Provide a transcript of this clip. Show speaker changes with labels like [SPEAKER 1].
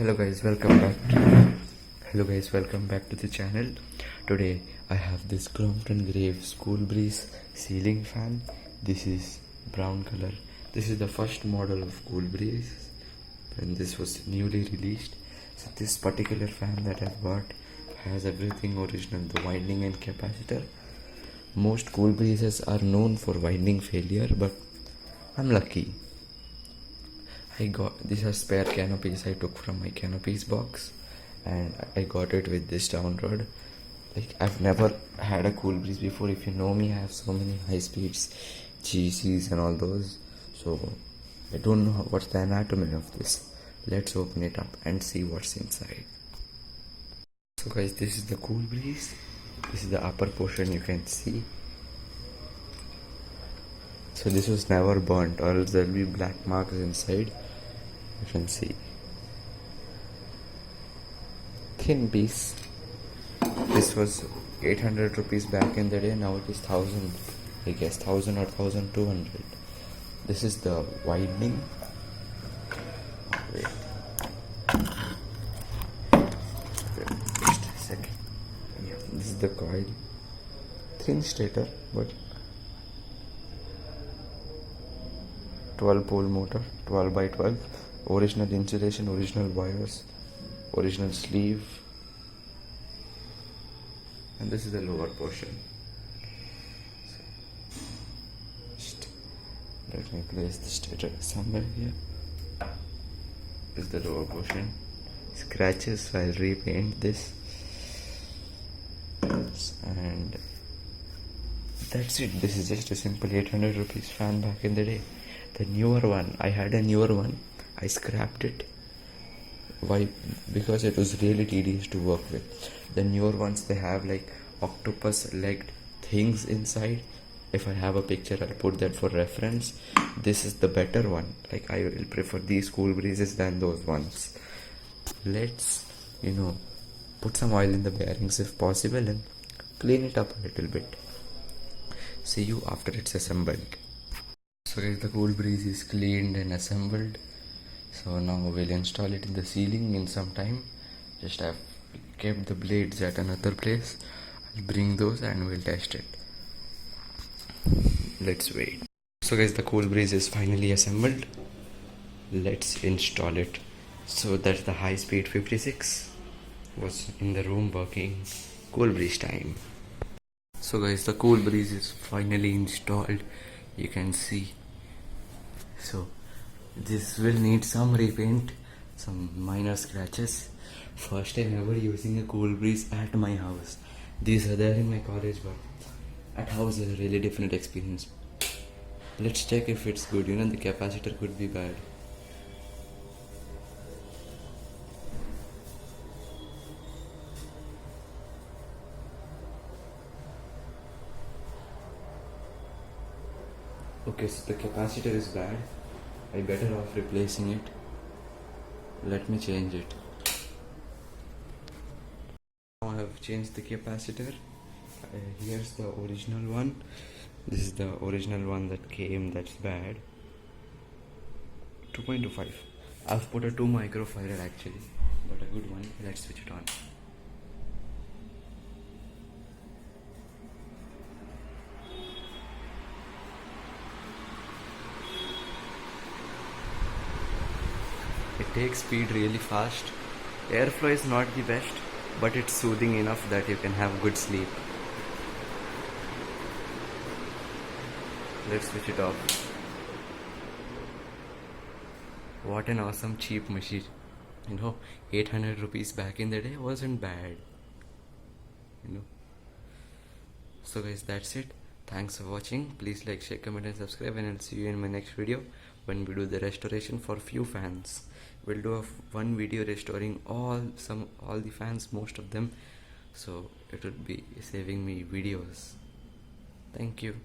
[SPEAKER 1] Hello guys, welcome back to the channel. Today I have this Crompton Greaves Cool Breeze ceiling fan. This is brown color. This is the first model of Cool Breeze when this was newly released. So this particular fan that I've got has everything original, the winding and capacitor. Most Cool Breezes are known for winding failure, but I'm lucky. These are spare canopies I took from my canopies box, and I got it with this download. Like, I've never had a Cool Breeze before. If you know me, I have so many high speeds, GCs and all those, so I don't know what's the anatomy of this. Let's open it up and see what's inside. So guys, this is the Cool Breeze. This is the upper portion, you can see. So this was never burnt, or else there will be black marks inside. You can see. Thin piece. This was 800 rupees back in the day. Now it is 1000, I guess 1000 or 1200. This is the winding. Wait. Just a second. Yeah, this is the coil. Thin stator, but 12 pole motor, 12 by 12, original insulation, original wires, original sleeve, and this is the lower portion. So, let me place the stator somewhere here. This is the lower portion. Scratches, so I'll repaint this, and that's it. This is just a simple 800 rupees fan back in the day. The newer one, I had a newer one, I scrapped it. Why? Because it was really tedious to work with. The newer ones, they have like octopus legged things inside. If I have a picture, I'll put that for reference. This is the better one. Like, I will prefer these Cool Breezes than those ones. Let's, put some oil in the bearings if possible and clean it up a little bit. See you after it's assembled. So guys, the Cool Breeze is cleaned and assembled. So now we'll install it in the ceiling in some time. Just I've kept the blades at another place. I'll bring those and we'll test it. Let's wait. So guys, the Cool Breeze is finally assembled. Let's install it. So that's the high speed 56 was in the room working. Cool Breeze time. So guys, the Cool Breeze is finally installed. You can see. So this will need some repaint, some minor scratches. First time ever using a Cool Breeze at my house. These are there in my college, but at house is a really different experience. Let's check if it's good. The capacitor could be bad. Okay, so the capacitor is bad. I better off replacing it. Let me change it. Now I have changed the capacitor. Here's the original one. This is the original one that came, that's bad. 2.25. I've put a 2 microfarad actually, but a good one. Let's switch it on. It takes speed really fast. Airflow is not the best, but it's soothing enough that you can have good sleep. Let's switch it off. What an awesome cheap machine. 800 rupees back in the day wasn't bad. So guys, that's it. Thanks for watching. Please like, share, comment and subscribe, and I'll see you in my next video when we do the restoration for few fans. We'll do one video restoring all the fans, most of them, so it would be saving me videos. Thank you.